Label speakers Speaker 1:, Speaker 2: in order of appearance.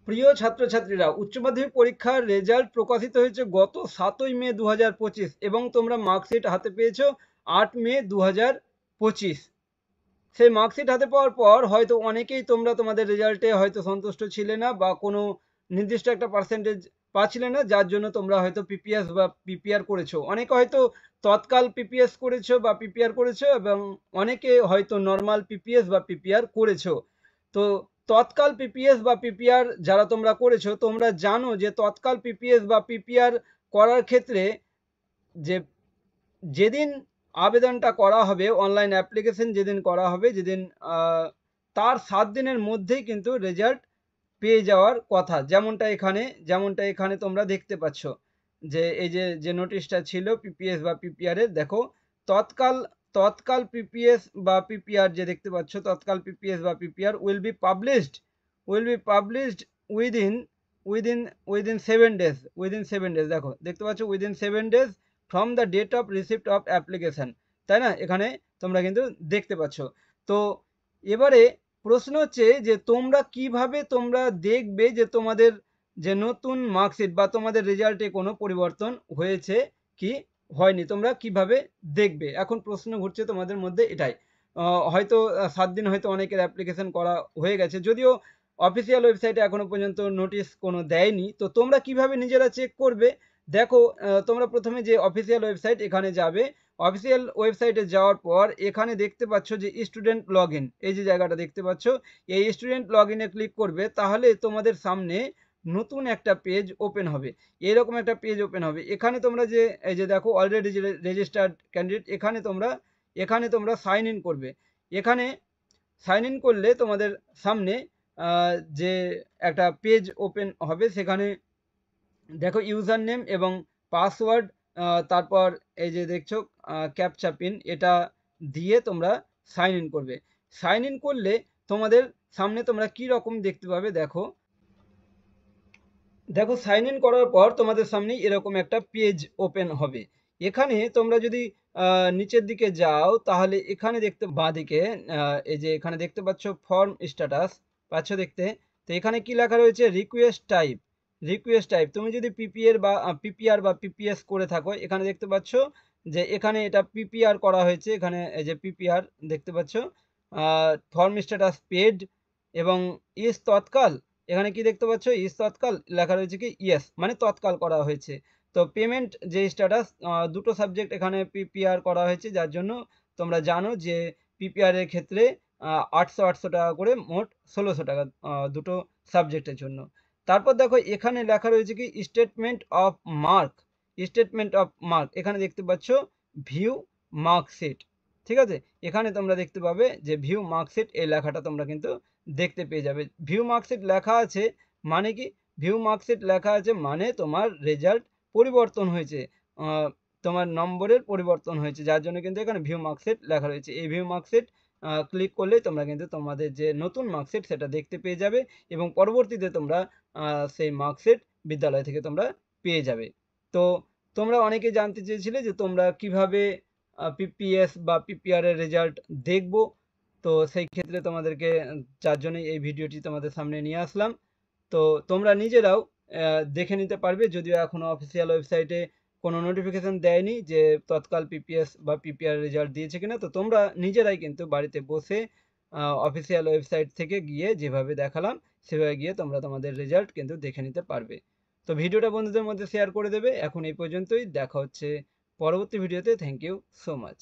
Speaker 1: প্রিয় ছাত্রছাত্রীরা, উচ্চ মাধ্যমিক পরীক্ষার রেজাল্ট প্রকাশিত হয়েছে গত 7ই মে 2025 এবং তোমরা মার্কশিট হাতে পেয়েছো 8 মে 2025। সেই মার্কশিট হাতে পাওয়ার পর হয়তো অনেকেই তোমরা তোমাদের রেজাল্টে হয়তো সন্তুষ্ট ছিলে না বা কোনো নির্দিষ্ট একটা পার্সেন্টেজ পাচ্ছিলে না, যার জন্য তোমরা হয়তো পিপিএস বা পিপিআর করেছো। অনেকে হয়তো তৎকাল পিপিএস করেছো বা পিপিআর করেছো এবং অনেকে হয়তো নর্মাল পিপিএস বা পিপিআর করেছো। তো তৎকাল পিপিএস বা পিপিআর যারা তোমরা করেছো, তোমরা জানো যে তৎকাল পিপিএস বা পিপিআর করার ক্ষেত্রে যে যেদিন আবেদনটা করা হবে, অনলাইন অ্যাপ্লিকেশন যেদিন করা হবে, যেদিন তার 7 দিনের মধ্যেই কিন্তু রেজাল্ট পেয়ে যাওয়ার কথা। যেমনটা এখানে তোমরা দেখতে পাচ্ছ যে এই যে নোটিশটা ছিল পিপিএস বা পিপিআর এর, দেখো তৎকাল তৎকাল পিপিএস বা পিপিআর যে দেখতে পাচ্ছ, তৎকাল পিপিএস বা PPR will be published within within within 7 days, দেখো দেখতে পাচ্ছ within 7 days from the date of receipt of application, তাই না? এখানে তোমরা কিন্তু দেখতে পাচ্ছ। তো এবারে প্রশ্ন হচ্ছে যে তোমরা কিভাবে তোমরা দেখবে যে তোমাদের যে নতুন মার্কশিট বা তোমাদের রেজাল্টে কোনো পরিবর্তন হয়েছে কি হয়নি, তোমরা কিভাবে দেখবে? এখন প্রশ্ন ঘুরছে তোমাদের মধ্যে এটাই। হয়তো 7 দিন হয়তো অনেকের অ্যাপ্লিকেশন করা হয়ে গেছে, যদিও অফিসিয়াল ওয়েবসাইটে এখনো পর্যন্ত নোটিশ কোনো দেয়নি। তো তোমরা কিভাবে নিজেরা চেক করবে? দেখো, তোমরা প্রথমে যে অফিসিয়াল ওয়েবসাইট এখানে যাবে। অফিসিয়াল ওয়েবসাইটে যাওয়ার পর এখানে দেখতে পাচ্ছ যে স্টুডেন্ট লগ ইন, এই যে জায়গাটা দেখতে পাচ্ছ, এই স্টুডেন্ট লগ ইনে ক্লিক করবে, তাহলে তোমাদের সামনে নতুন একটা পেজ ওপেন হবে। এরকম একটা পেজ ওপেন হবে। এখানে তোমরা যে এই যে দেখো অলরেডি রেজিস্টার্ড ক্যান্ডিডেট, এখানে তোমরা সাইন ইন করবে। এখানে সাইন ইন করলে তোমাদের সামনে যে একটা পেজ ওপেন হবে, সেখানে দেখো ইউজার নেম এবং পাসওয়ার্ড, তারপর এই যে দেখছো ক্যাপচা পিন, এটা দিয়ে তোমরা সাইন ইন করবে। সাইন ইন করলে তোমাদের সামনে তোমরা কি রকম দেখতে পাবে, দেখো দেখো সাইন ইন করার পর তোমাদের সামনে এরকম একটা পেজ ওপেন হবে। এখানে তোমরা যদি নিচের দিকে যাও, তাহলে এখানে দেখতে বাঁদিকে এই যে এখানে দেখতে পাচ্ছ ফর্ম স্ট্যাটাস, পাচ্ছ দেখতে? তো এখানে কি লেখা রয়েছে? Request type. তুমি যদি পিপিআর বা পিপিএস করে থাকো, এখানে দেখতে পাচ্ছ যে এখানে এটা পিপিআর করা হয়েছে। এখানে এই যে পিপিআর দেখতে পাচ্ছ, ফর্ম স্ট্যাটাস পেড এবং ইস তৎকাল। এখানে কি দেখতে পাচ্ছ? ইস তৎকাল লেখা রয়েছে কি ইয়েস, মানে তৎকাল করা হয়েছে। তো পেমেন্ট যে স্ট্যাটাস, দুটো সাবজেক্ট এখানে পিপিআর করা হয়েছে, যার জন্য তোমরা জানো যে পিপিআর এর ক্ষেত্রে 800 টাকা করে, মোট 1600 টাকা দুটো সাবজেক্টের জন্য। তারপর দেখো এখানে লেখা রয়েছে কি স্টেটমেন্ট অফ মার্ক। এখানে দেখতে পাচ্ছ ভিউ মার্কশিট, ঠিক আছে? এখানে তোমরা দেখতে পাবে যে ভিউ মার্কশিট, এই লেখাটা তোমরা কিন্তু দেখতে পেয়ে যাবে। ভিউ মার্কশিট লেখা আছে মানে কি? ভিউ মার্কশিট লেখা আছে মানে তোমার রেজাল্ট পরিবর্তন হয়েছে, তোমার নম্বরের পরিবর্তন হয়েছে, যার জন্য কিন্তু এখানে ভিউ মার্কশিট লেখা রয়েছে। এই ভিউ মার্কশিট ক্লিক করলেই তোমরা কিন্তু তোমাদের যে নতুন মার্কশিট সেটা দেখতে পেয়ে যাবে এবং পরবর্তীতে তোমরা সেই মার্কশিট বিদ্যালয় থেকে তোমরা পেয়ে যাবে। তো তোমরা অনেকে জানতে চেয়েছিলে যে তোমরা কিভাবে পিপিএস বা পিপিআর এর রেজাল্ট দেখবো। তো সেই ক্ষেত্রে তোমাদেরকে, যার জন্য এই ভিডিওটি তোমাদের সামনে নিয়ে আসলাম। তো তোমরা নিজেরাও দেখে নিতে পারবে, যদিও এখনো অফিসিয়াল ওয়েবসাইটে কোনো নোটিফিকেশন দেয়নি যে তৎকাল পিপিএস বা পিপিআর রেজাল্ট দিয়েছে কিনা। তো তোমরা নিজেরাই কিন্তু বাড়িতে বসে অফিসিয়াল ওয়েবসাইট থেকে গিয়ে যেভাবে দেখালাম সেভাবে গিয়ে তোমরা তোমাদের রেজাল্ট কিন্তু দেখে নিতে পারবে। তো ভিডিওটা বন্ধুদের মধ্যে শেয়ার করে দেবে। এখন এই পর্যন্তই, দেখা হচ্ছে পরবর্তী ভিডিওতে। Thank you so much.